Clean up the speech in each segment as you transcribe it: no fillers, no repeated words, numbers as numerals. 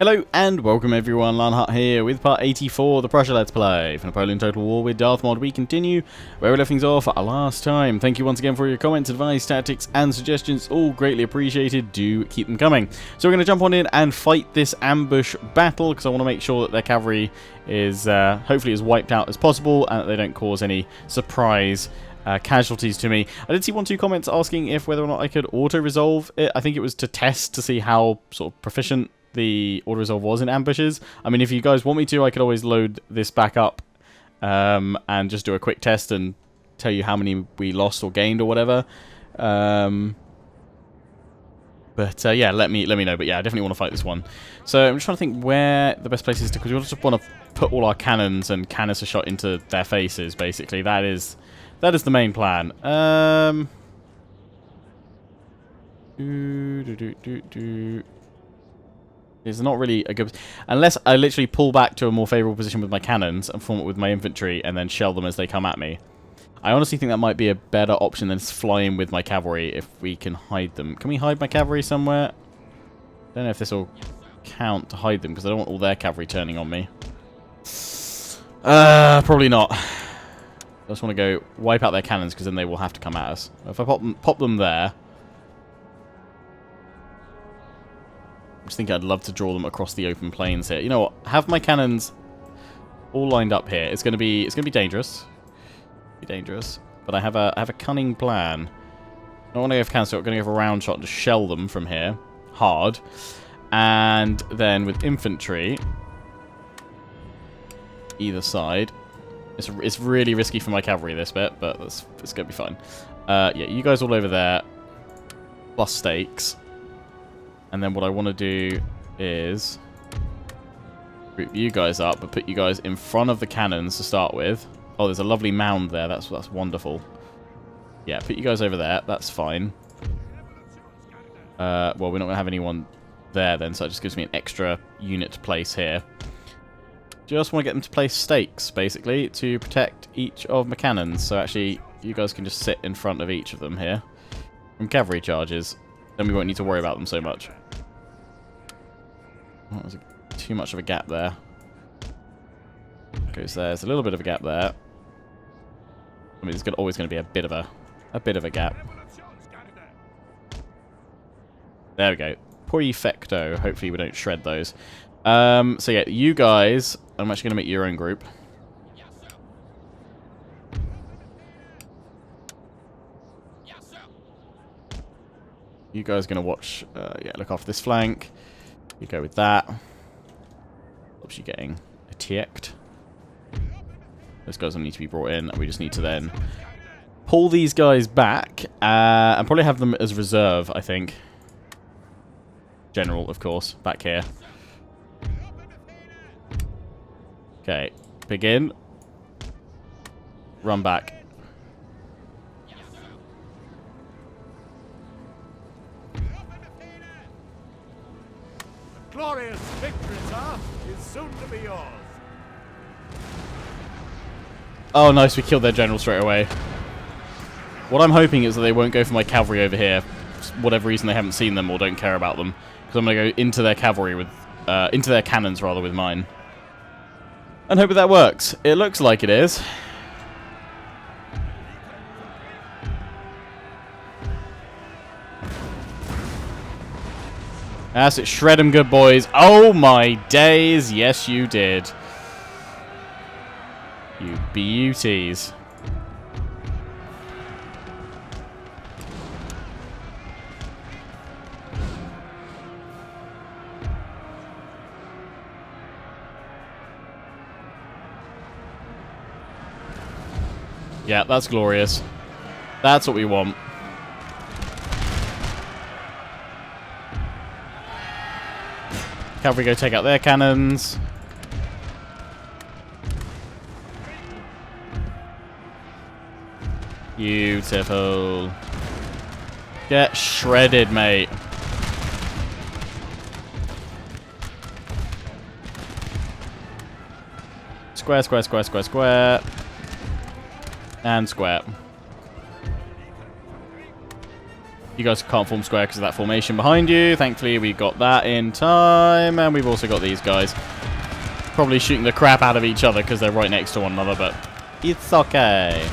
Hello and welcome everyone, Lanhart here with part 84 of the Prussia Let's Play. For Napoleon Total War with Darthmod, we continue where we left things off last time. Thank you once again for your comments, advice, tactics and suggestions, all greatly appreciated. Do keep them coming. So we're going to jump on in and fight this ambush battle because I want to make sure that their cavalry is hopefully as wiped out as possible and that they don't cause any surprise casualties to me. I did see 1-2 comments asking if whether or not I could auto-resolve it. I think it was to test to see how sort of proficient the auto-resolve was in ambushes. I mean, if you guys want me to, I could always load this back up and just do a quick test and tell you how many we lost or gained or whatever. But yeah, let me know. But yeah, I definitely want to fight this one. So I'm just trying to think where the best place is to, because we just want to put all our cannons and canister shot into their faces. Basically, that is the main plan. It's not really a good... Unless I literally pull back to a more favourable position with my cannons and form it with my infantry and then shell them as they come at me. I honestly think that might be a better option than flying with my cavalry if we can hide them. Can we hide my cavalry somewhere? I don't know if this will count to hide them because I don't want all their cavalry turning on me. Probably not. I just want to go wipe out their cannons because then they will have to come at us. If I pop them there... I just think I'd love to draw them across the open plains here. You know what? Have my cannons all lined up here. It's gonna be dangerous. But I have a cunning plan. I don't want to go for cancer. I'm gonna go for a round shot and just shell them from here, hard, and then with infantry either side. It's really risky for my cavalry this bit, but it's gonna be fine. Yeah, you guys all over there, plus stakes. And then what I want to do is group you guys up, but put you guys in front of the cannons to start with. Oh, there's a lovely mound there. That's wonderful. Yeah, put you guys over there. That's fine. Well, we're not going to have anyone there then, so that just gives me an extra unit to place here. Just want to get them to place stakes, basically, to protect each of my cannons. So actually, you guys can just sit in front of each of them here from cavalry charges. Then we won't need to worry about them so much. Oh, there's too much of a gap there. Goes there. There's a little bit of a gap there. I mean, there's always going to be a bit of a gap. There we go. Perfecto. Hopefully we don't shred those. So yeah, you guys. I'm actually going to make your own group. You guys are going to watch, yeah, look after this flank. You go with that. Obviously getting attacked. Those guys don't need to be brought in. We just need to then pull these guys back and probably have them as reserve, I think. General, of course, back here. Okay, begin. Run back. Glorious victory, sir, is soon to be yours. Oh, nice. We killed their general straight away. What I'm hoping is that they won't go for my cavalry over here. For whatever reason, they haven't seen them or don't care about them. Because I'm going to go into their cavalry with... into their cannons, rather, with mine. And hope that works. It looks like it is. That's it. Shred them good, boys. Oh, my days. Yes, you did. You beauties. Yeah, that's glorious. That's what we want. Cavalry go take out their cannons. Beautiful. Get shredded, mate. Square, square, square, square, square. And square. You guys can't form square because of that formation behind you. Thankfully, we got that in time. And we've also got these guys probably shooting the crap out of each other because they're right next to one another, but it's okay.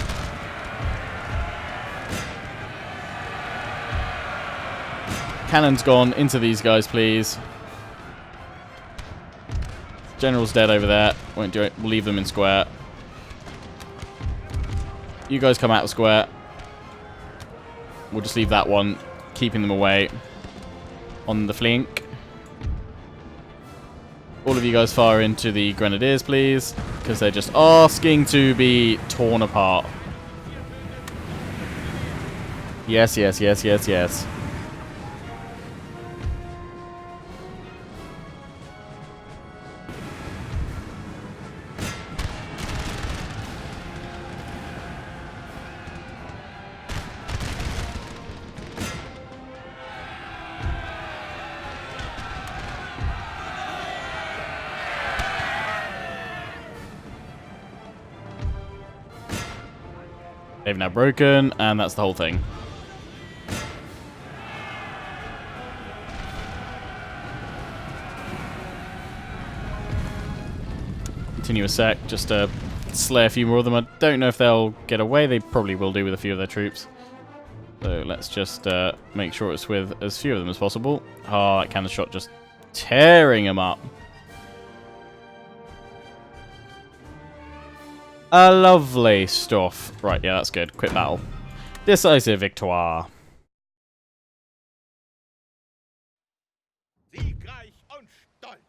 Cannon's gone. Into these guys, please. General's dead over there. Won't do it. We'll leave them in square. You guys come out of square. We'll just leave that one, keeping them away on the flank. All of you guys fire into the grenadiers, please, because they're just asking to be torn apart. Yes, yes, yes, yes, yes. They've now broken, and that's the whole thing. Continue a sec, just to slay a few more of them. I don't know if they'll get away. They probably will do with a few of their troops. So let's just make sure it's with as few of them as possible. Oh, that cannon shot just tearing them up. Lovely stuff. Right, yeah, that's good. Quick battle. Decisive victoire. Siegreich und stolz.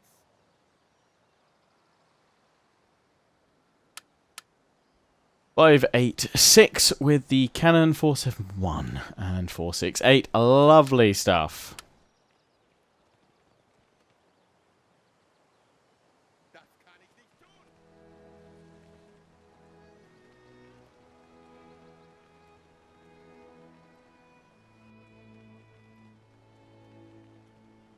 586 with the cannon, 471 and 468. Lovely stuff. Das kann ich nicht tun.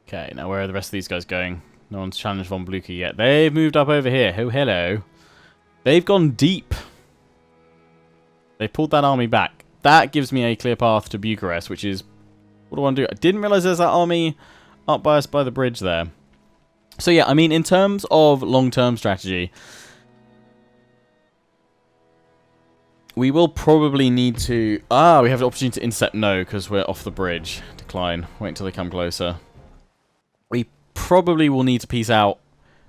Okay, now where are the rest of these guys going? No one's challenged Von Blucher yet. They've moved up over here. Oh, hello. They've gone deep. They pulled that army back. That gives me a clear path to Bucharest, which is... What do I want to do? I didn't realize there's that army up by us by the bridge there. So yeah, I mean, in terms of long-term strategy, we will probably need to... we have the opportunity to intercept. No, because we're off the bridge. Decline. Wait until they come closer. We probably will need to peace out.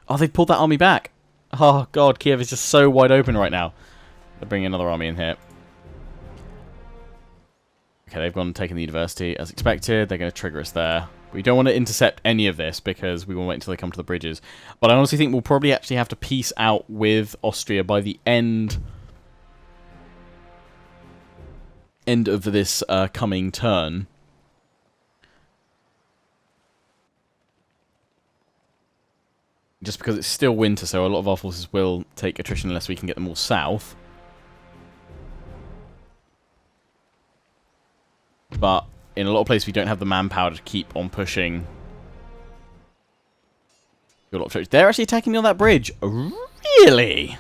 Oh, they've pulled that army back. Oh, God, Kiev is just so wide open right now. They're bringing another army in here. Okay, they've gone and taken the university as expected. They're going to trigger us there. We don't want to intercept any of this because we will wait until they come to the bridges. But I honestly think we'll probably actually have to peace out with Austria by the end of this coming turn. Just because it's still winter, so a lot of our forces will take attrition unless we can get them all south. But in a lot of places, we don't have the manpower to keep on pushing. A lot of troops. They're actually attacking me on that bridge. Really?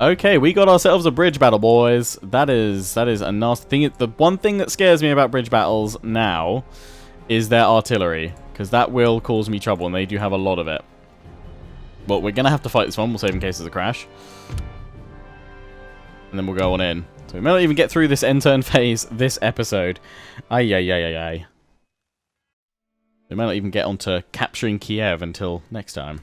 Okay, we got ourselves a bridge battle, boys. That is a nasty thing. The one thing that scares me about bridge battles now is their artillery, because that will cause me trouble, and they do have a lot of it. But we're going to have to fight this one. We'll save in case there's a crash. And then we'll go on in. So we may not even get through this end turn phase this episode. Ay, ay, ay, ay, ay. We may not even get onto capturing Kiev until next time.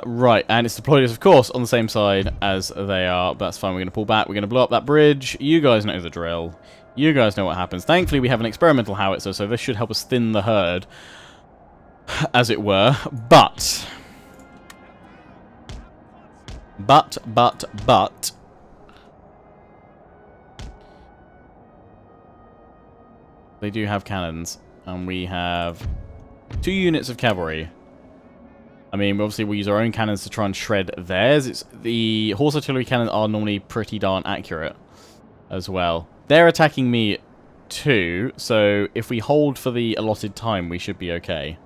Right, and it's deployed us, of course, on the same side as they are. But that's fine. We're going to pull back. We're going to blow up that bridge. You guys know the drill. You guys know what happens. Thankfully, we have an experimental howitzer, so this should help us thin the herd, as it were. But... they do have cannons, and we have 2 units of cavalry. I mean, obviously we'll use our own cannons to try and shred theirs. The horse artillery cannons are normally pretty darn accurate as well. They're attacking me too, so if we hold for the allotted time, we should be okay.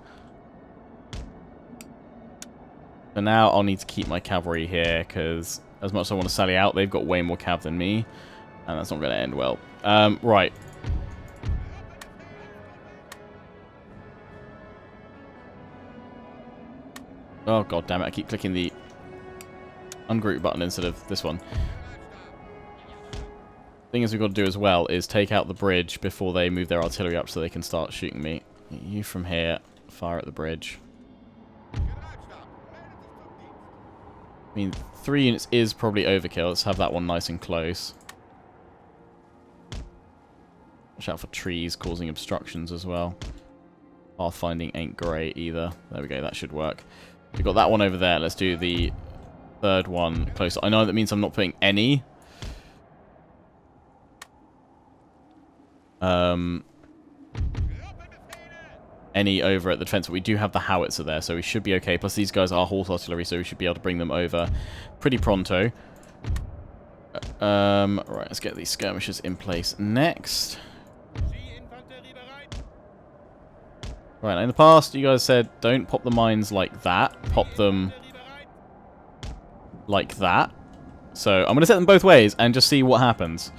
So now I'll need to keep my cavalry here, because as much as I want to sally out, they've got way more cav than me, and that's not going to end well. Right. Oh, god damn it, I keep clicking the ungroup button instead of this one. Thing is we've got to do as well is take out the bridge before they move their artillery up so they can start shooting me. You from here, fire at the bridge. I mean, 3 units is probably overkill. Let's have that one nice and close. Watch out for trees causing obstructions as well. Pathfinding ain't great either. There we go, that should work. We've got that one over there. Let's do the third one closer. I know that means I'm not putting any. Any over at the defense, but we do have the howitzer there, so we should be okay. Plus these guys are horse artillery, so we should be able to bring them over pretty pronto. Right, let's get these skirmishers in place next. Right, in the past you guys said don't pop the mines like that, pop them like that. So I'm going to set them both ways and just see what happens.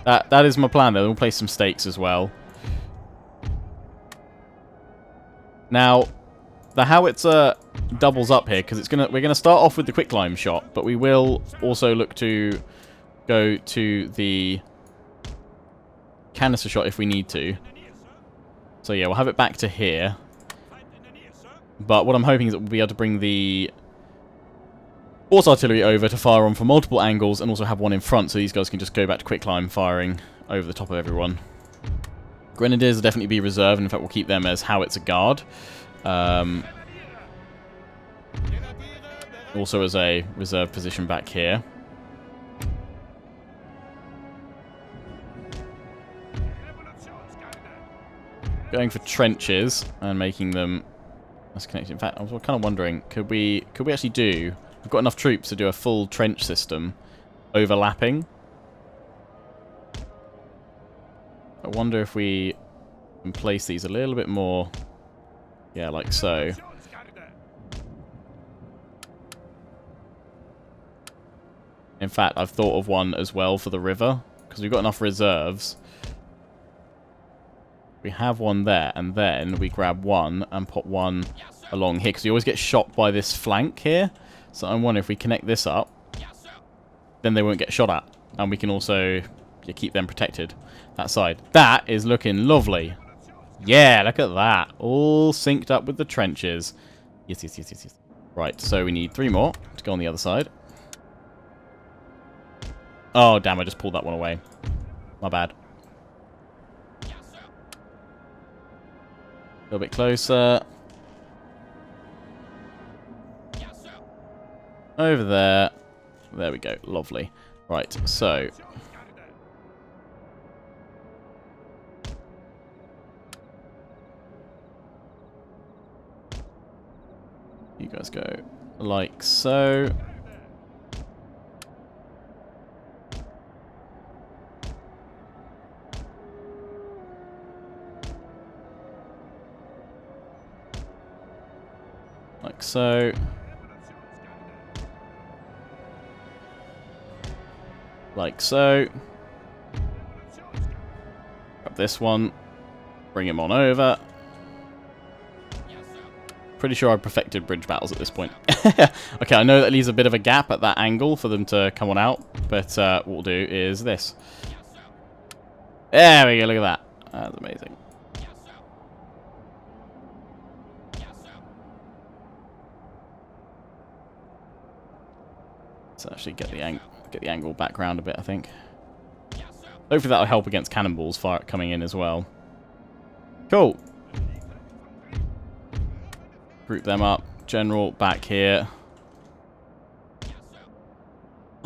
That is my plan though. We'll place some stakes as well. Now, the howitzer doubles up here because we're gonna start off with the quicklime shot, but we will also look to go to the canister shot if we need to. So yeah, we'll have it back to here. But what I'm hoping is that we'll be able to bring the horse artillery over to fire on from multiple angles and also have one in front so these guys can just go back to quicklime firing over the top of everyone. Grenadiers will definitely be reserved, and in fact we'll keep them as howitzer guard. Also as a reserve position back here. Going for trenches and making them as connected. In fact, I was kind of wondering, could we actually do... We've got enough troops to do a full trench system overlapping. I wonder if we can place these a little bit more, yeah, like so. In fact, I've thought of one as well for the river, because we've got enough reserves. We have one there, and then we grab one and put one along here, because you always get shot by this flank here. So I wonder if we connect this up, then they won't get shot at, and we can also keep them protected. That side. That is looking lovely. Yeah, look at that. All synced up with the trenches. Yes, yes, yes, yes, yes. Right, so we need 3 more to go on the other side. Oh, damn, I just pulled that one away. My bad. A little bit closer. Over there. There we go. Lovely. Right, so... you guys go like so. Like so. Like so. Grab this one. Bring him on over. Pretty sure I've perfected bridge battles at this point. Okay, I know that leaves a bit of a gap at that angle for them to come on out, but what we'll do is this. There we go, look at that. That's amazing. Let's actually get the angle back round a bit, I think. Hopefully that'll help against cannonballs coming in as well. Cool. Group them up. General back here.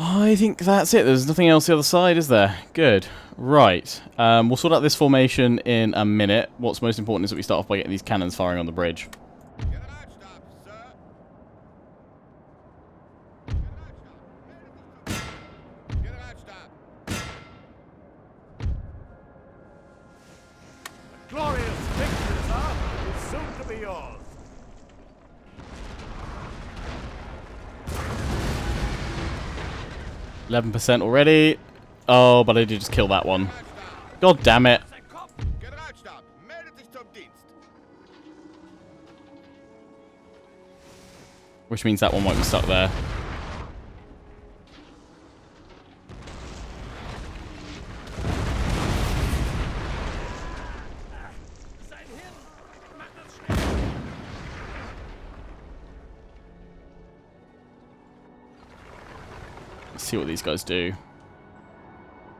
I think that's it. There's nothing else the other side, is there? Good. Right. We'll sort out this formation in a minute. What's most important is that we start off by getting these cannons firing on the bridge. glorious victory, sir, is soon to be yours. 11% already. Oh, but I did just kill that one. God damn it. Generalstab, meldet sich zum Dienst. Which means that one might be stuck there. Let's see what these guys do.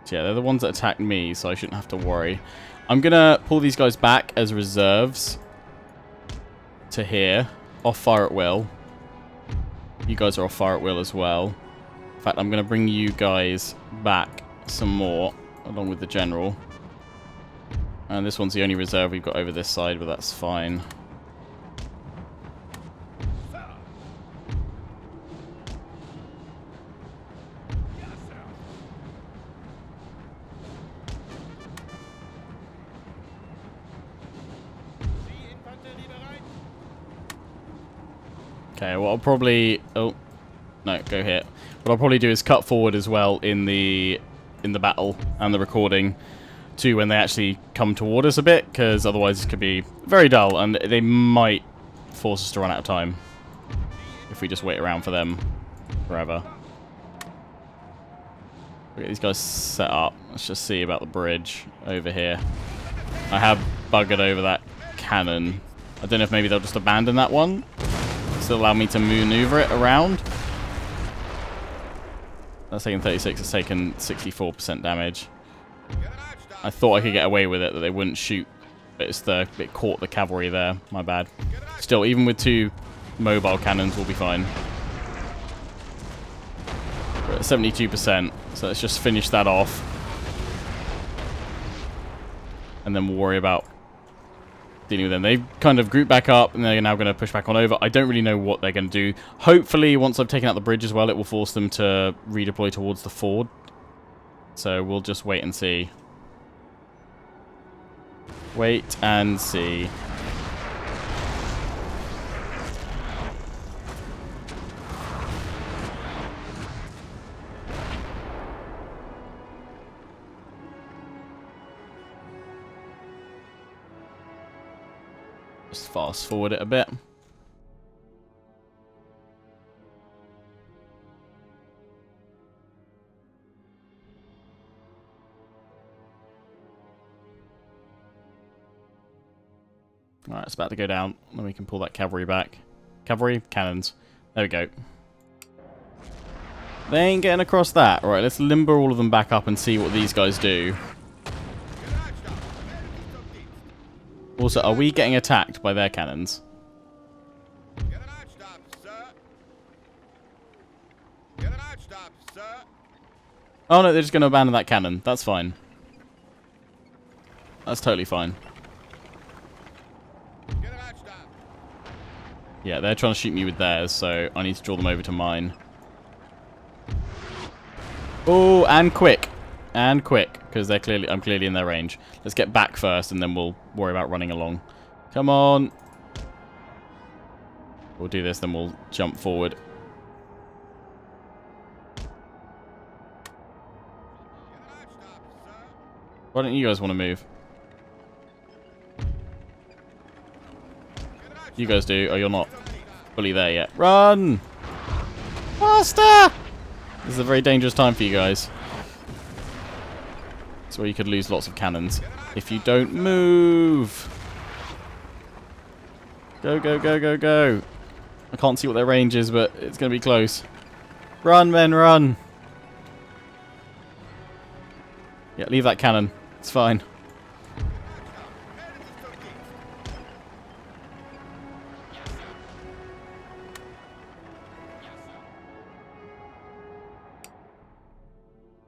So yeah, they're the ones that attacked me, so I shouldn't have to worry. I'm gonna pull these guys back as reserves to here. Off fire at will. You guys are off fire at will as well. In fact, I'm gonna bring you guys back some more, along with the general. And this one's the only reserve we've got over this side, but that's fine. Okay, what I'll probably... Oh, no, go here. What I'll probably do is cut forward as well in the battle and the recording to when they actually come toward us a bit, because otherwise it could be very dull, and they might force us to run out of time if we just wait around for them forever. We'll get these guys set up. Let's just see about the bridge over here. I have buggered over that cannon. I don't know if maybe they'll just abandon that one. Still allow me to maneuver it around. That's taken 36, it's taken 64% damage. I thought I could get away with it, that they wouldn't shoot, but it caught the cavalry there. My bad. Still, even with 2 mobile cannons, we'll be fine. We're at 72%, so let's just finish that off. And then we'll worry about dealing with them. They've kind of grouped back up, and they're now going to push back on over. I don't really know what they're going to do. Hopefully, once I've taken out the bridge as well, it will force them to redeploy towards the ford. So we'll just wait and see. Wait and see. Just fast forward it a bit. Alright, it's about to go down. Then we can pull that cavalry back. Cavalry, cannons. There we go. They ain't getting across that. Right, let's limber all of them back up and see what these guys do. Also, are we getting attacked by their cannons? Generalstab, sir. Generalstab, sir. Oh no, they're just going to abandon that cannon. That's fine. That's totally fine. Generalstab. Yeah, they're trying to shoot me with theirs, so I need to draw them over to mine. Oh, and quick. And quick, because I'm clearly in their range. Let's get back first, and then we'll worry about running along. Come on. We'll do this, then we'll jump forward. Why don't you guys want to move? You guys do. Oh, you're not fully there yet. Run! Faster! This is a very dangerous time for you guys. It's where you could lose lots of cannons if you don't move. Go, go, go, go, go. I can't see what their range is, but it's going to be close. Run, men, run. Yeah, leave that cannon. It's fine.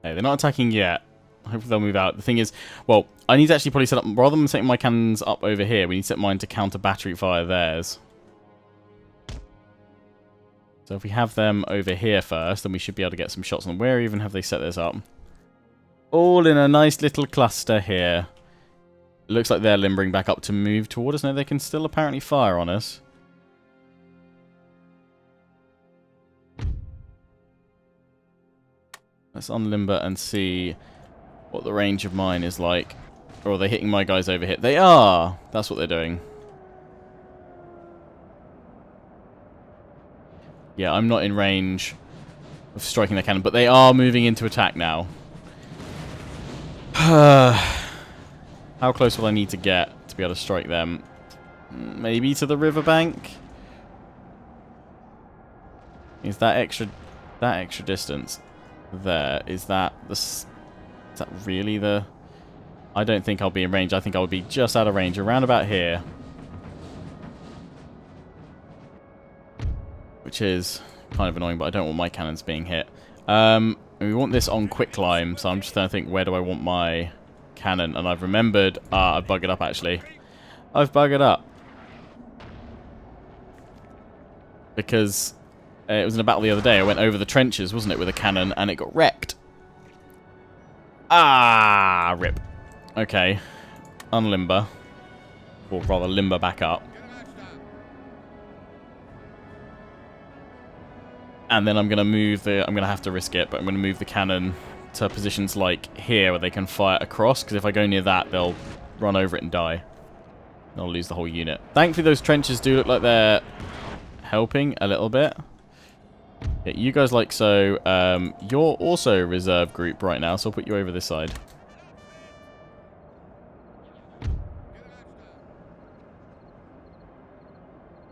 Hey, they're not attacking yet. Hopefully they'll move out. The thing is, well, I need to actually probably set up, rather than setting my cannons up over here, we need to set mine to counter battery fire theirs. So if we have them over here first, then we should be able to get some shots on them. Where even have they set this up? All in a nice little cluster here. It looks like they're limbering back up to move toward us. No, they can still apparently fire on us. Let's unlimber and see what the range of mine is like. Or are they hitting my guys over here? They are! That's what they're doing. Yeah, I'm not in range of striking their cannon, but they are moving into attack now. How close will I need to get to be able to strike them? Maybe to the riverbank? Is that extra distance there? Is that really the... I don't think I'll be in range. I think I would be just out of range, around about here. Which is kind of annoying, but I don't want my cannons being hit. We want this on quick climb, so I'm just trying to think, where do I want my cannon? And I've remembered... I've buggered up, actually. I've buggered up. Because it was in a battle the other day. I went over the trenches, wasn't it, with a cannon, and it got wrecked. Ah, rip. Okay. Unlimber. Or rather, limber back up. And then I'm going to move the... I'm going to have to risk it, but I'm going to move the cannon to positions like here where they can fire across, because if I go near that, they'll run over it and die. I'll lose the whole unit. Thankfully, those trenches do look like they're helping a little bit. Yeah, you guys like so. You're also reserve group right now, so I'll put you over this side.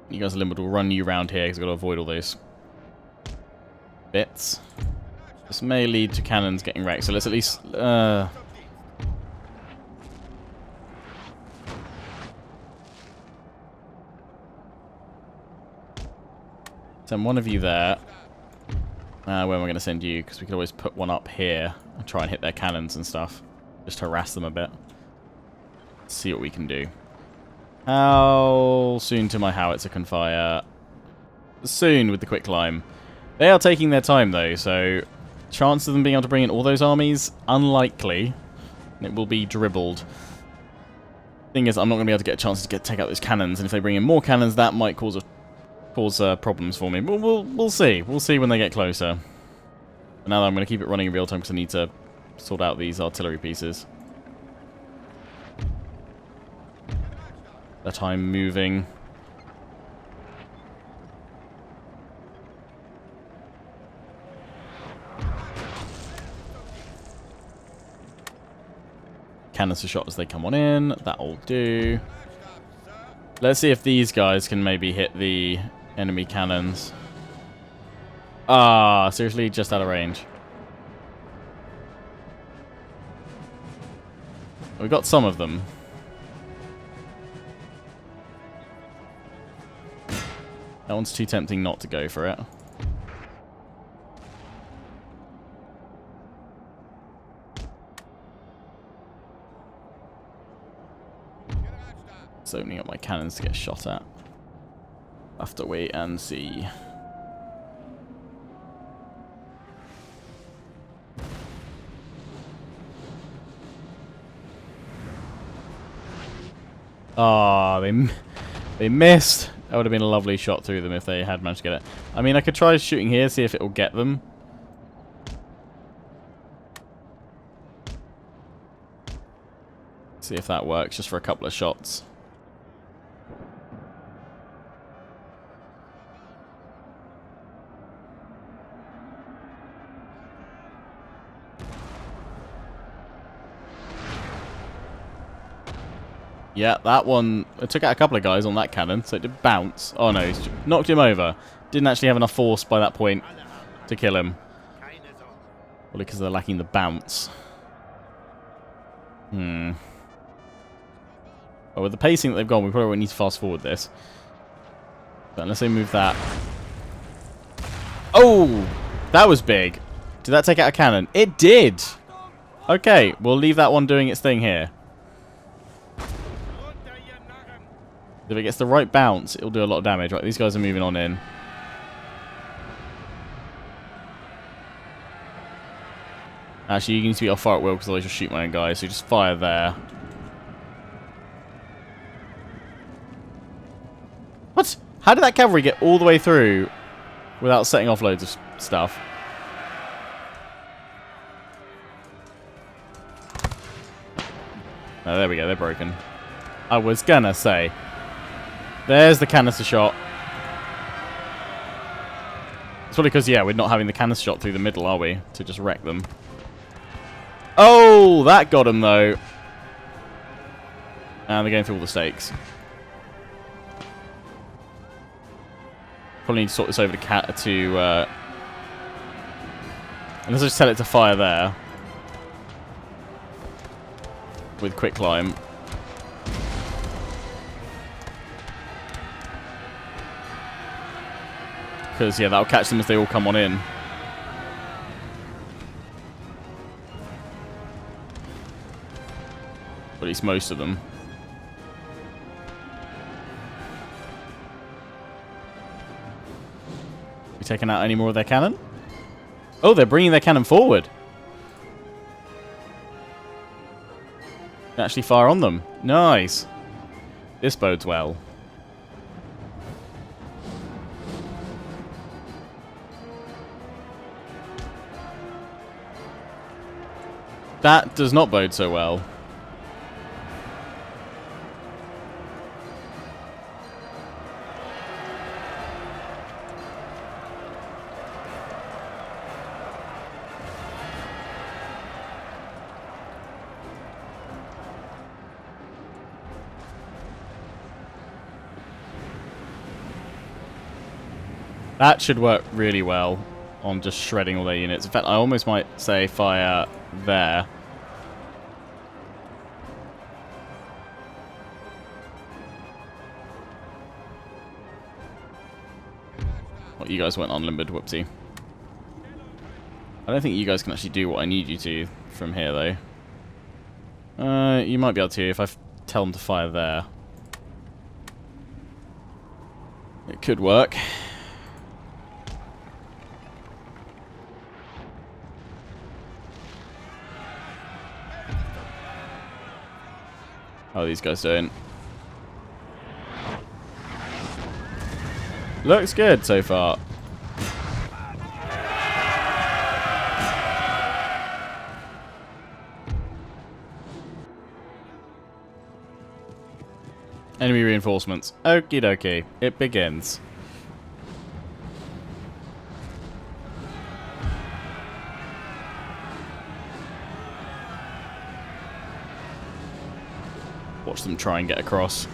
You guys are limbered. We'll run you around here because I've got to avoid all those bits. This may lead to cannons getting wrecked, so let's at least... Send one of you there. Where am I going to send you? Because we could always put one up here and try and hit their cannons and stuff. Just harass them a bit. See what we can do. How soon to my howitzer can fire? Soon with the quick climb. They are taking their time though, so chance of them being able to bring in all those armies, unlikely. It will be dribbled. Thing is, I'm not going to be able to get a chance to take out those cannons, and if they bring in more cannons, that might cause problems for me. But we'll see. We'll see when they get closer. But now that I'm going to keep it running in real time because I need to sort out these artillery pieces. That I'm moving. Cannons are shot as they come on in. That'll do. Let's see if these guys can maybe hit the enemy cannons. Ah, seriously, just out of range. We got some of them. That one's too tempting not to go for it. It's opening up my cannons to get shot at. I'll have to wait and see. Ah, they missed. That would have been a lovely shot through them if they had managed to get it. I mean, I could try shooting here, see if it will get them. See if that works, just for a couple of shots. Yeah, that one... It took out a couple of guys on that cannon, so it did bounce. Oh no, he's knocked him over. Didn't actually have enough force by that point to kill him. Probably because they're lacking the bounce. Oh, with the pacing that they've gone, we probably won't need to fast forward this. But unless they move that... Oh! That was big. Did that take out a cannon? It did! Okay, we'll leave that one doing its thing here. If it gets the right bounce, it'll do a lot of damage. Right, these guys are moving on in. Actually, you need to be off fire at will because otherwise you'll shoot my own guys. So just fire there. How did that cavalry get all the way through without setting off loads of stuff? Oh, there we go. They're broken. I was gonna say. There's the canister shot. It's probably because, yeah, we're not having the canister shot through the middle, are we? To just wreck them. Oh, that got them, though. And they're going through all the stakes. Probably need to sort this over to let's just tell it to fire there. With quick climb. Because, yeah, that'll catch them as they all come on in. Or at least most of them. We taking out any more of their cannon? Oh, they're bringing their cannon forward. Actually fire on them. Nice. This bodes well. That does not bode so well. That should work really well on just shredding all their units. In fact, I almost might say fire there. What, you guys went unlimbered, whoopsie. I don't think you guys can actually do what I need you to from here, though. You might be able to if I tell them to fire there. It could work. Oh, these guys don't. Looks good so far. Enemy reinforcements. Okie dokie. It begins. Watch them try and get across.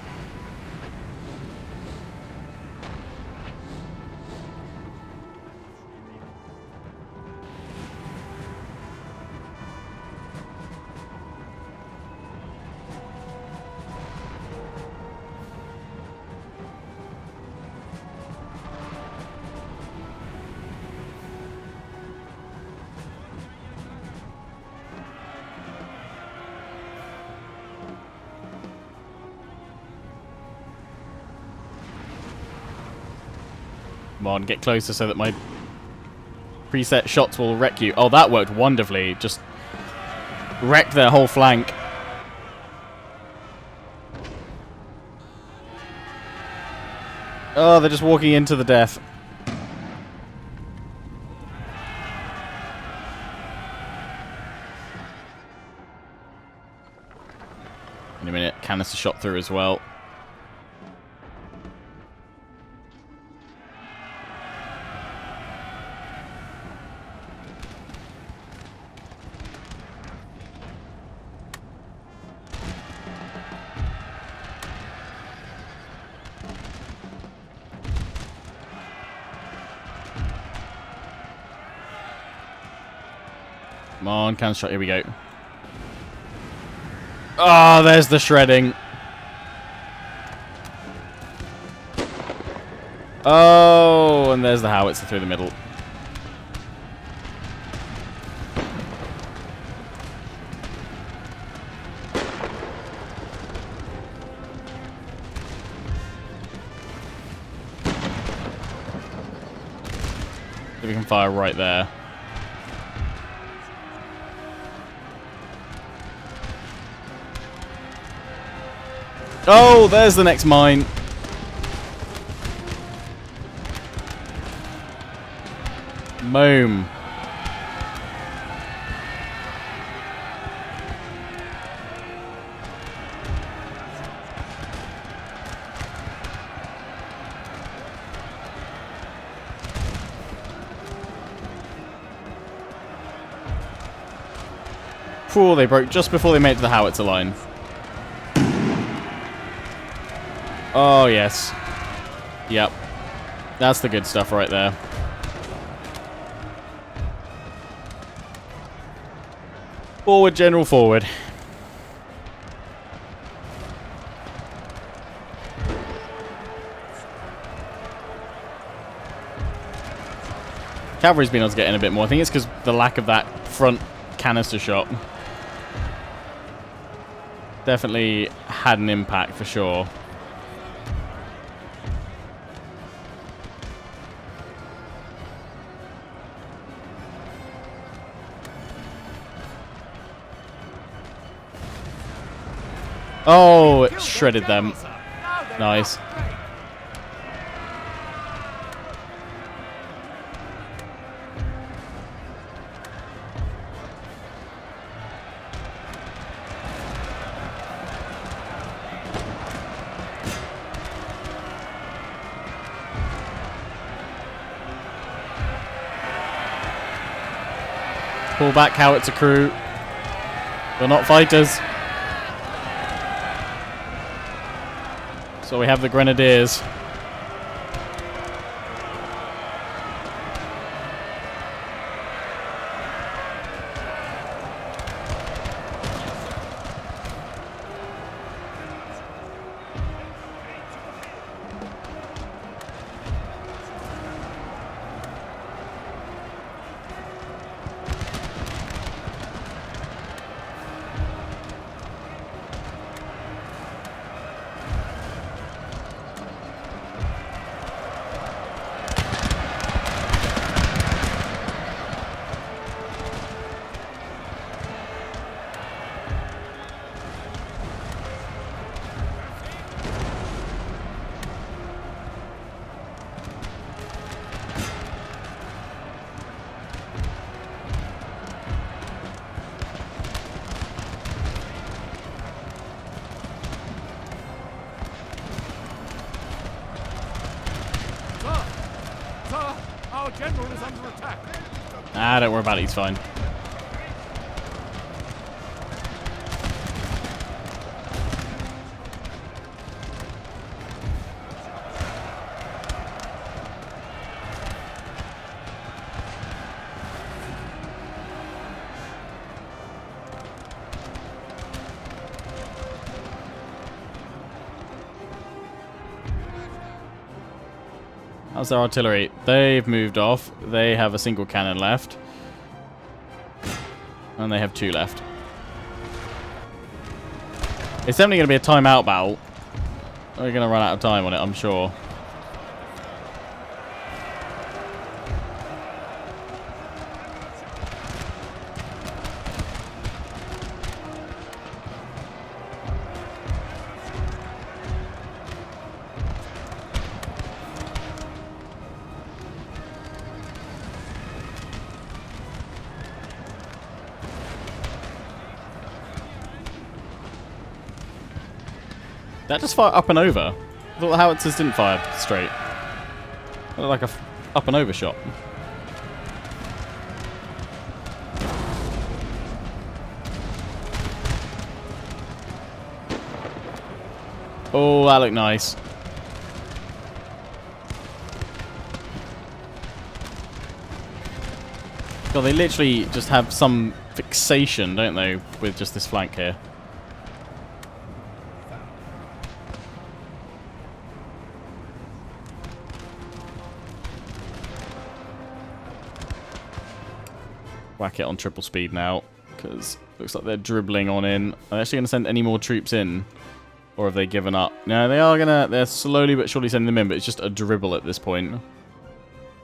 Come on, get closer so that my preset shots will wreck you. Oh, that worked wonderfully. Just wrecked their whole flank. Oh, they're just walking into the death. In a minute, canister shot through as well. Come on, canister shot, here we go. Oh, there's the shredding. Oh, and there's the howitzer through the middle. If we can fire right there. Oh, there's the next mine. Boom. Whew, they broke just before they made it to the howitzer line. Oh, yes. Yep. That's the good stuff right there. Forward, General, forward. Cavalry's been able to get in a bit more. I think it's because the lack of that front canister shot. Definitely had an impact for sure. Oh, it shredded them. Nice. Pull back, howitzer crew. They're not fighters. So we have the grenadiers. Our general is under attack. Ah, don't worry about it, he's fine. How's their artillery? They've moved off. They have a single cannon left. And they have 2 left. It's definitely going to be a timeout battle. We're going to run out of time on it, I'm sure. That just fired up and over. I thought the howitzers didn't fire straight. It looked like a up and over shot. Oh, that looked nice. God, they literally just have some fixation, don't they, with just this flank here. Whack it on triple speed now, because looks like they're dribbling on in. Are they actually going to send any more troops in? Or have they given up? No, they are going to... They're slowly but surely sending them in, but it's just a dribble at this point.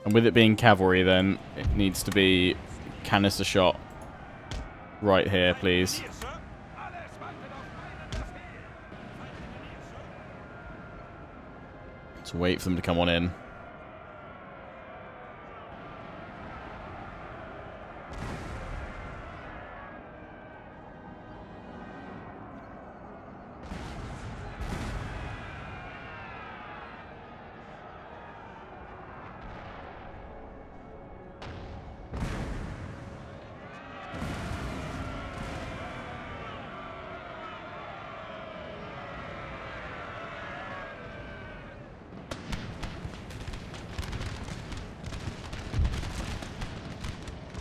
And with it being cavalry, then, it needs to be canister shot right here, please. Let's wait for them to come on in.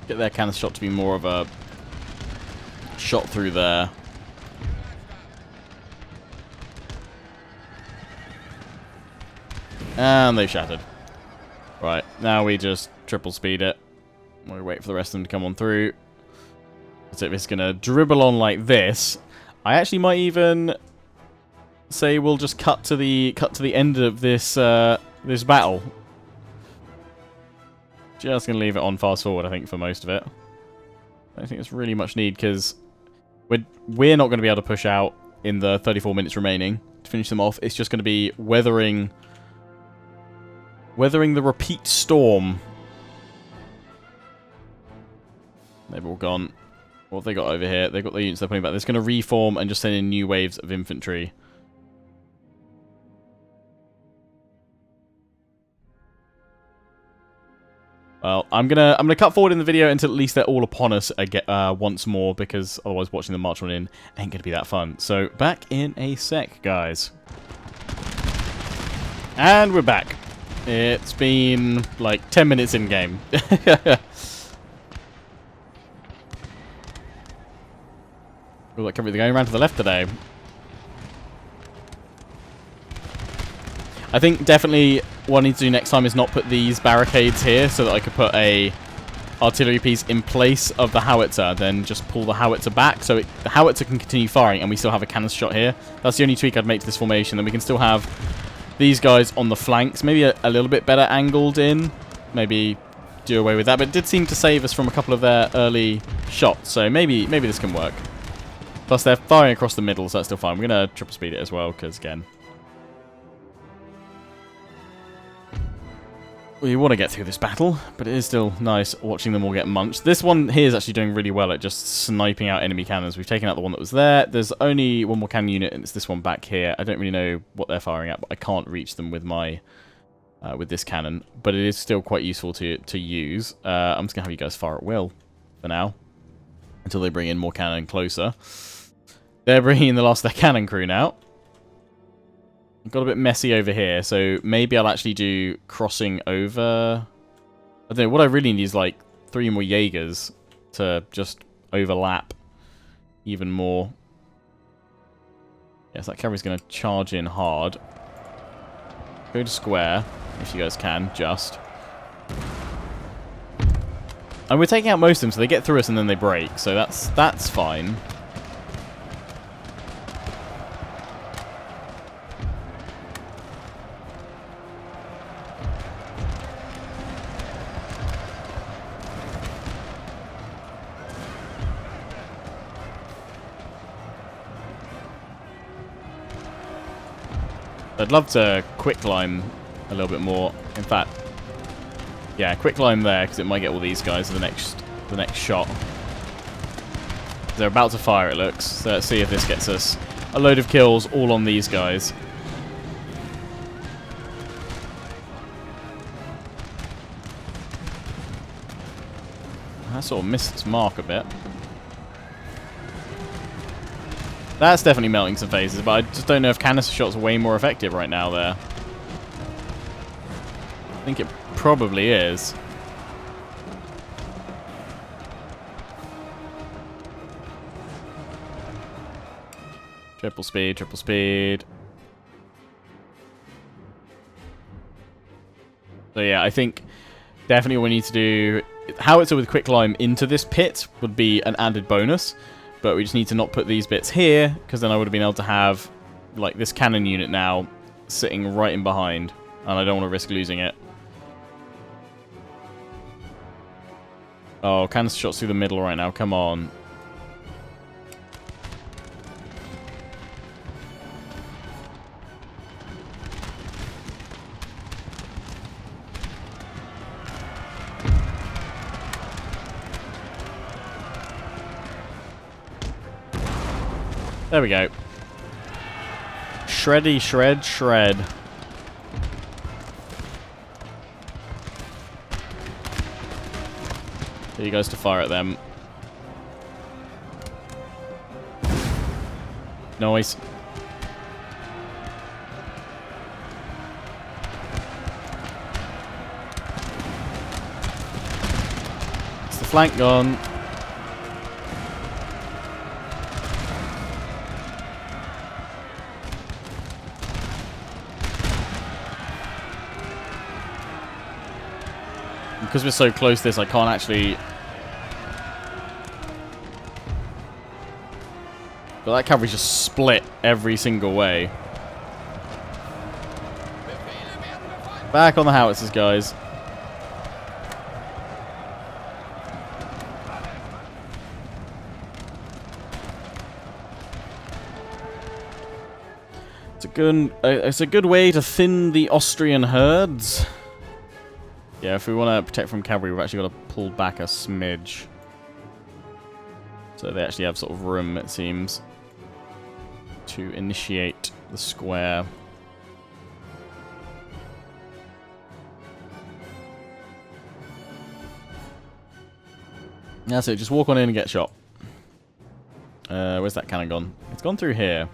Get their cannon shot to be more of a shot through there. And they've shattered. Right, now we just triple speed it. We wait for the rest of them to come on through. So if it's going to dribble on like this, I actually might even say we'll just cut to the end of this this battle. Just going to leave it on fast forward, I think, for most of it. I don't think there's really much need, because we're not going to be able to push out in the 34 minutes remaining to finish them off. It's just going to be weathering the repeat storm. They've all gone. What have they got over here? They've got the units they're putting back. They're going to reform and just send in new waves of infantry. Well, I'm gonna cut forward in the video until at least they're all upon us again, once more, because otherwise watching them march on in ain't gonna be that fun. So back in a sec, guys. And we're back. It's been like 10 minutes in game. Feel like everything going around to the left today. I think definitely what I need to do next time is not put these barricades here, so that I could put a artillery piece in place of the howitzer, then just pull the howitzer back, so the howitzer can continue firing, and we still have a cannon shot here. That's the only tweak I'd make to this formation. Then we can still have these guys on the flanks, maybe a little bit better angled in, maybe do away with that. But it did seem to save us from a couple of their early shots, so maybe this can work. Plus they're firing across the middle, so that's still fine. We're gonna triple speed it as well, because again, we want to get through this battle, but it is still nice watching them all get munched. This one here is actually doing really well at just sniping out enemy cannons. We've taken out the one that was there. There's only one more cannon unit, and it's this one back here. I don't really know what they're firing at, but I can't reach them with my with this cannon. But it is still quite useful to use. I'm just gonna have you guys fire at will for now, until they bring in more cannon closer. They're bringing in the last of their cannon crew now. Got a bit messy over here, so maybe I'll actually do crossing over. I don't know, what I really need is like 3 more Jaegers to just overlap even more. Yes, that cavalry's going to charge in hard. Go to square, if you guys can, just. And we're taking out most of them, so they get through us and then they break, so that's fine. I'd love to quicklime a little bit more. In fact, yeah, quicklime there, because it might get all these guys the next shot. They're about to fire, it looks. So let's see if this gets us a load of kills all on these guys. That sort of missed its mark a bit. That's definitely melting some phases, but I just don't know if canister shots are way more effective right now there. I think it probably is. Triple speed, triple speed. So yeah, I think definitely what we need to do... Howitzer with quicklime into this pit would be an added bonus. But we just need to not put these bits here, because then I would have been able to have like this cannon unit now sitting right in behind, and I don't want to risk losing it. Oh, canister shots through the middle right now, come on. There we go. Shreddy, shred, shred. There you guys to fire at them. Nice. It's the flank gone. Because we're so close to this, I can't actually... But that cavalry just split every single way. Back on the howitzers, guys. It's a good way to thin the Austrian herds. Yeah, if we want to protect from cavalry, we've actually got to pull back a smidge. So they actually have sort of room, it seems, to initiate the square. That's it, just walk on in and get shot. Where's that cannon gone? It's gone through here.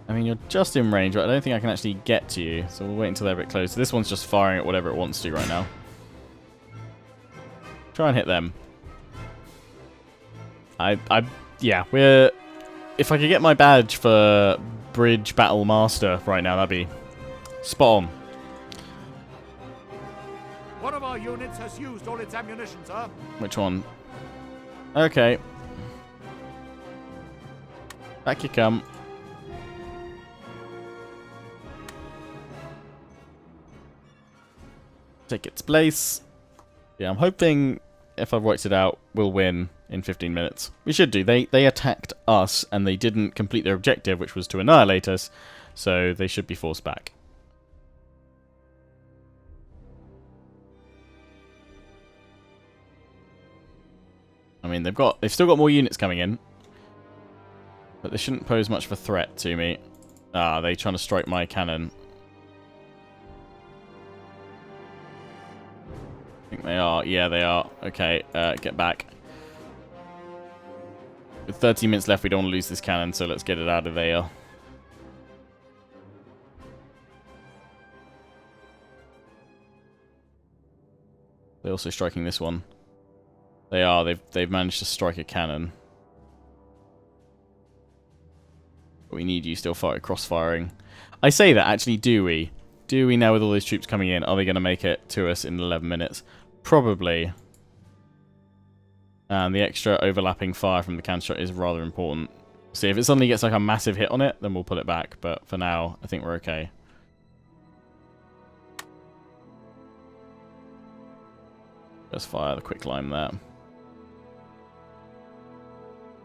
I mean, you're just in range, but I don't think I can actually get to you, so we'll wait until they're a bit closer. This one's just firing at whatever it wants to right now. Try and hit them. Yeah, we're... If I could get my badge for Bridge Battle Master right now, that'd be spot on. One of our units has used all its ammunition, sir. Which one? Okay. Back you come. Take its place. Yeah, I'm hoping, if I've worked it out, we'll win in 15 minutes. We should do. They attacked us, and they didn't complete their objective, which was to annihilate us, so they should be forced back. I mean, they've still got more units coming in, but they shouldn't pose much of a threat to me. Ah, they're trying to strike my cannon. I think they are. Yeah, they are. Okay, get back. With 30 minutes left, we don't want to lose this cannon, so let's get it out of there. They're also striking this one. They are. They've managed to strike a cannon. But we need you still cross-firing. I say that, actually, do we? Do we now, with all those troops coming in, are they going to make it to us in 11 minutes? Probably. And the extra overlapping fire from the cannon shot is rather important. See, if it suddenly gets like a massive hit on it, then we'll pull it back. But for now, I think we're okay. Just fire the quick lime there.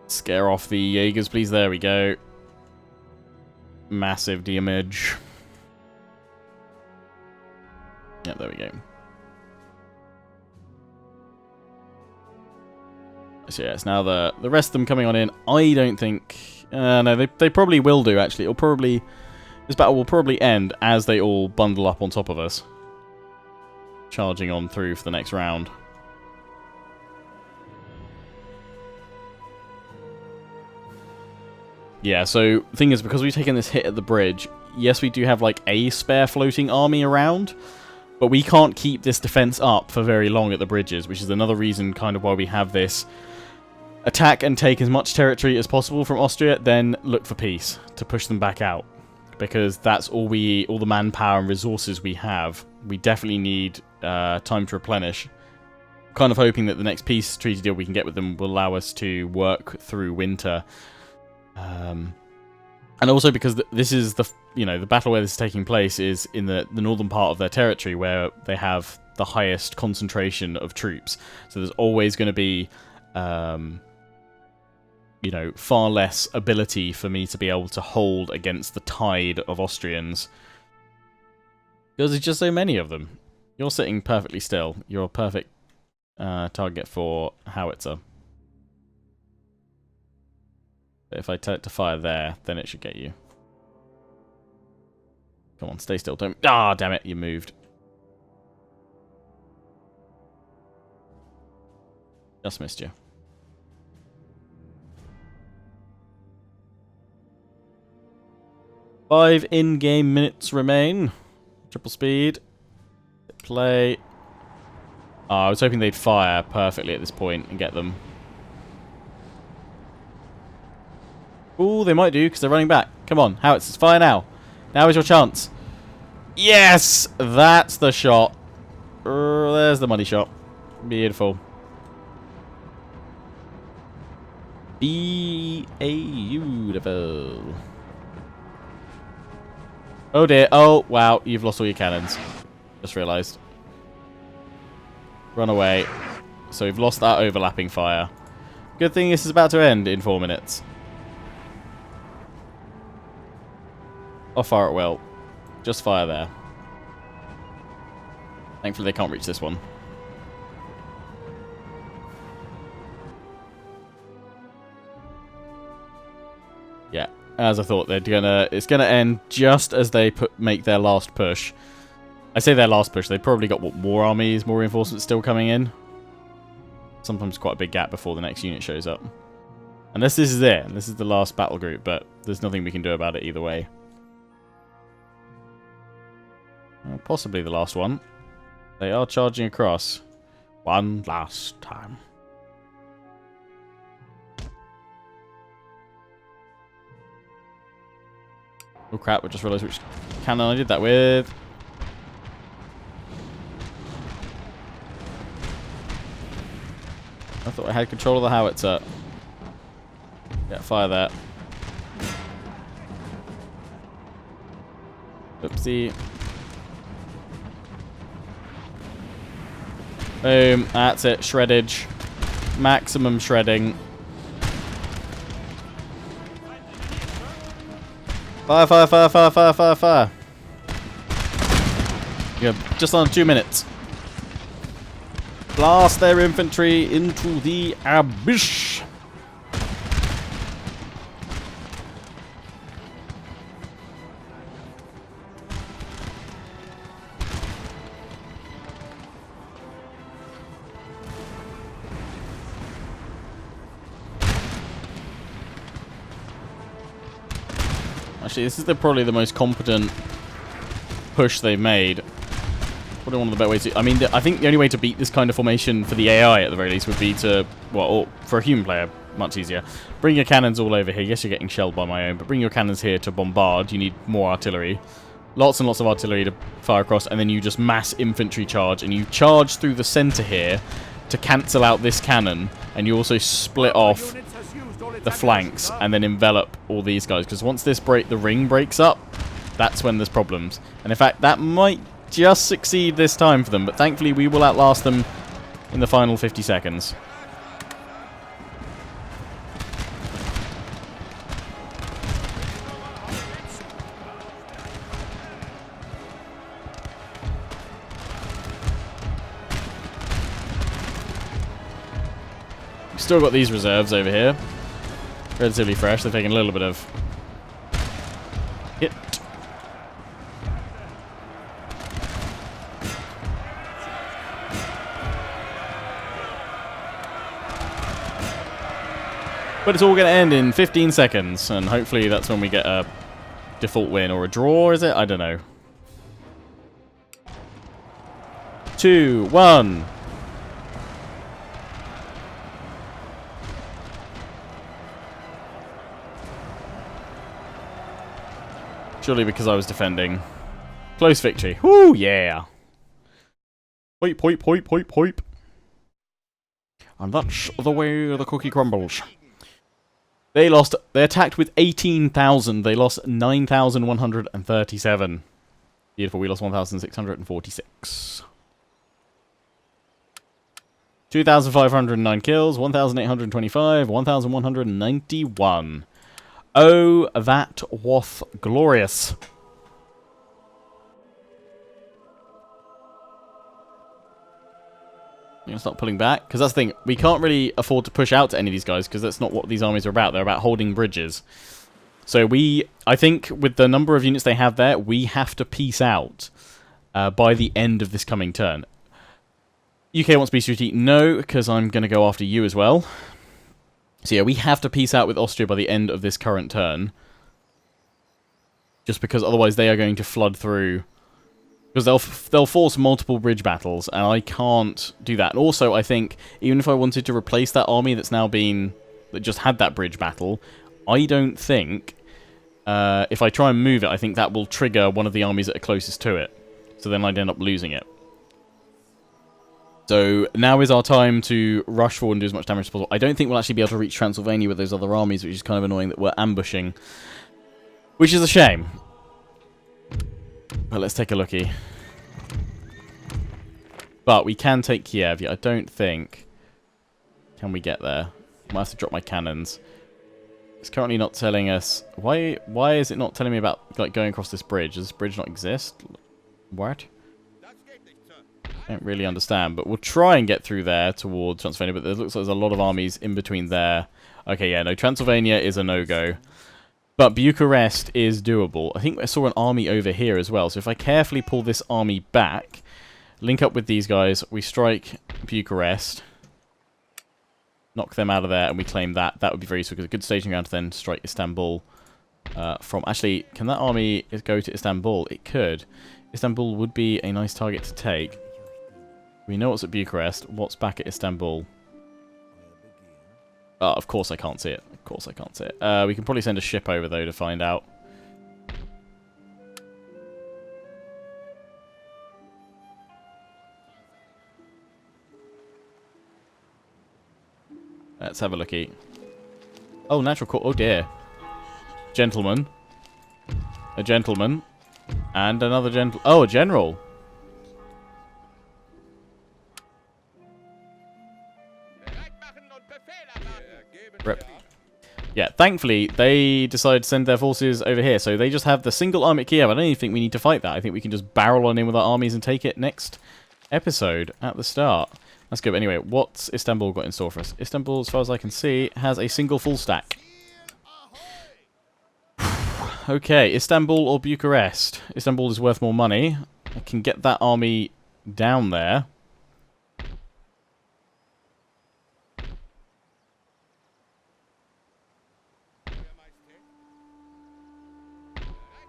Scare off the Jaegers, please. There we go. Massive damage. Yep, there we go. So yeah, it's now the rest of them coming on in. I don't think... no, they probably will do, actually. It'll probably... This battle will probably end as they all bundle up on top of us. Charging on through for the next round. Yeah, so the thing is, because we've taken this hit at the bridge, yes, we do have like a spare floating army around, but we can't keep this defense up for very long at the bridges, which is another reason kind of why we have this attack and take as much territory as possible from Austria, then look for peace to push them back out, because that's all the manpower and resources we have. We definitely need time to replenish. Kind of hoping that the next peace treaty deal we can get with them will allow us to work through winter. And also because this is the battle where this is taking place is in the northern part of their territory, where they have the highest concentration of troops. So there's always going to be, far less ability for me to be able to hold against the tide of Austrians. Because there's just so many of them. You're sitting perfectly still. You're a perfect target for howitzer. But if I tell it to fire there, then it should get you. Come on, stay still. Don't... Ah, damn it, you moved. Just missed you. Five in-game minutes remain. Triple speed. Play. Oh, I was hoping they'd fire perfectly at this point and get them. Ooh, they might do, because they're running back. Come on, howitzers, fire now. Now is your chance. Yes! That's the shot. There's the money shot. Beautiful. Beautiful. Oh dear. Oh, wow. You've lost all your cannons. Just realised. Run away. So we've lost that overlapping fire. Good thing this is about to end in 4 minutes. Or fire at will. Just fire there. Thankfully they can't reach this one. Yeah, as I thought, it's gonna end just as they make their last push. I say their last push. They probably got more armies, more reinforcements still coming in. Sometimes quite a big gap before the next unit shows up. Unless this is it, and this is the last battle group, but there's nothing we can do about it either way. Possibly the last one. They are charging across. One last time. Oh crap, I just realised which cannon I did that with. I thought I had control of the howitzer. Yeah, fire that. Oopsie. Boom, that's it, shreddage. Maximum shredding. Fire, fire, fire, fire, fire, fire, fire. Yeah, just on 2 minutes. Blast their infantry into the abyss. Actually, this is probably the most competent push they've made. Probably one of the better ways to... I mean, I think the only way to beat this kind of formation for the AI, at the very least, would be to... Well, or for a human player, much easier. Bring your cannons all over here. Yes, you're getting shelled by my own, but bring your cannons here to bombard. You need more artillery. Lots and lots of artillery to fire across, and then you just mass infantry charge, and you charge through the center here to cancel out this cannon, and you also split off the flanks and then envelop all these guys, because once the ring breaks up, that's when there's problems. And in fact, that might just succeed this time for them, but thankfully we will outlast them in the final 50 seconds. We've still got these reserves over here. Relatively fresh, they're taking a little bit of hit. But it's all going to end in 15 seconds, and hopefully that's when we get a default win, or a draw, is it? I don't know. 2, 1. Surely because I was defending. Close victory. Woo, yeah. Poip, poip, poip, poip, poip. And that's the way the cookie crumbles. They attacked with 18,000. They lost 9,137. Beautiful, we lost 1,646. 2,509 kills, 1,825, 1,191. Oh, that was glorious. I'm going to start pulling back, because that's the thing. We can't really afford to push out to any of these guys, because that's not what these armies are about. They're about holding bridges. So I think, with the number of units they have there, we have to peace out by the end of this coming turn. UK wants peace treaty? No, because I'm going to go after you as well. So yeah, we have to peace out with Austria by the end of this current turn. Just because otherwise they are going to flood through Because they'll force multiple bridge battles, and I can't do that. And also, I think, even if I wanted to replace that army that's now been... that just had that bridge battle, I don't think... if I try and move it, I think that will trigger one of the armies that are closest to it. So then I'd end up losing it. So now is our time to rush forward and do as much damage as possible. I don't think we'll actually be able to reach Transylvania with those other armies, which is kind of annoying that we're ambushing. Which is a shame. But let's take a lookie. But we can take Kiev. I don't think... Can we get there? I might have to drop my cannons. It's currently not telling us... Why is it not telling me about like going across this bridge? Does this bridge not exist? What? I don't really understand, but we'll try and get through there towards Transylvania, but there looks like there's a lot of armies in between there. Okay, yeah, no, Transylvania is a no-go. But Bucharest is doable. I think I saw an army over here as well, so if I carefully pull this army back, link up with these guys, we strike Bucharest, knock them out of there, and we claim that. That would be very useful, because a good staging ground to then strike Istanbul from... Actually, can that army go to Istanbul? It could. Istanbul would be a nice target to take. We know what's at Bucharest. What's back at Istanbul? Oh, of course I can't see it. Of course I can't see it. We can probably send a ship over, though, to find out. Let's have a lookie. Oh, natural court. Oh, dear. Gentleman. A gentleman. And another gentle... Oh, a general. Rip. Yeah, thankfully, they decided to send their forces over here. So they just have the single army at Kiev. I don't even think we need to fight that. I think we can just barrel on in with our armies and take it next episode at the start. That's good. But anyway, what's Istanbul got in store for us? Istanbul, as far as I can see, has a single full stack. Okay, Istanbul or Bucharest? Istanbul is worth more money. I can get that army down there.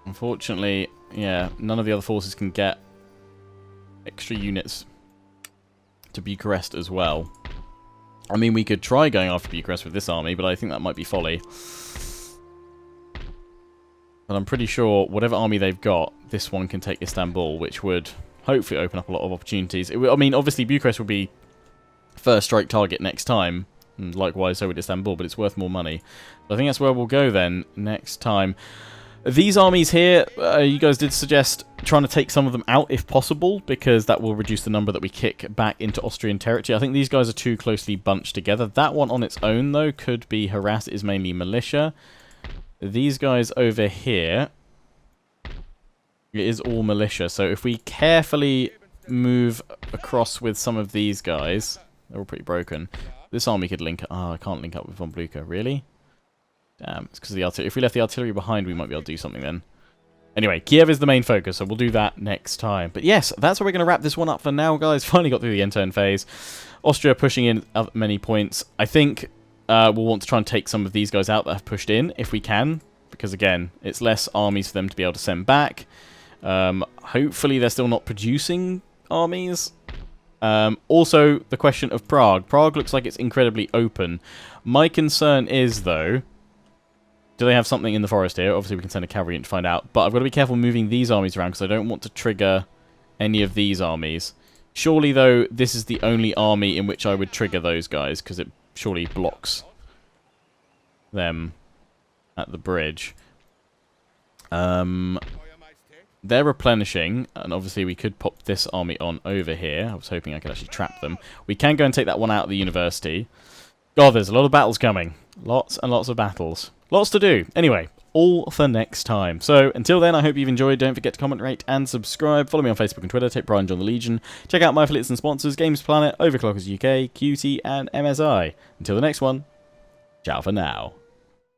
Unfortunately, yeah, none of the other forces can get extra units to Bucharest as well. I mean, we could try going after Bucharest with this army, but I think that might be folly. But I'm pretty sure whatever army they've got, this one can take Istanbul, which would hopefully open up a lot of opportunities. I mean, obviously Bucharest would be first strike target next time, and likewise so would Istanbul, but it's worth more money. So I think that's where we'll go then next time. These armies here, you guys did suggest trying to take some of them out if possible, because that will reduce the number that we kick back into Austrian territory. I think these guys are too closely bunched together. That one on its own, though, could be harassed. It is mainly militia. These guys over here, it is all militia. So if we carefully move across with some of these guys, they're all pretty broken. This army could link up. Oh, I can't link up with Von Blucher. Really? Damn, it's because of the artillery. If we left the artillery behind, we might be able to do something then. Anyway, Kiev is the main focus, so we'll do that next time. But yes, that's where we're going to wrap this one up for now, guys. Finally got through the end turn phase. Austria pushing in at many points. I think we'll want to try and take some of these guys out that have pushed in, if we can. Because, again, it's less armies for them to be able to send back. Hopefully they're still not producing armies. Also, the question of Prague. Prague looks like it's incredibly open. My concern is, though... Do they have something in the forest here? Obviously, we can send a cavalry in to find out. But I've got to be careful moving these armies around because I don't want to trigger any of these armies. Surely, though, this is the only army in which I would trigger those guys because it surely blocks them at the bridge. They're replenishing, and obviously we could pop this army on over here. I was hoping I could actually trap them. We can go and take that one out of the university. God, there's a lot of battles coming. Lots and lots of battles. Lots to do. Anyway, all for next time. So, until then, I hope you've enjoyed. Don't forget to comment, rate, and subscribe. Follow me on Facebook and Twitter. Take pride and join the Legion. Check out my affiliates and sponsors, Games Planet, Overclockers UK, QT, and MSI. Until the next one, ciao for now.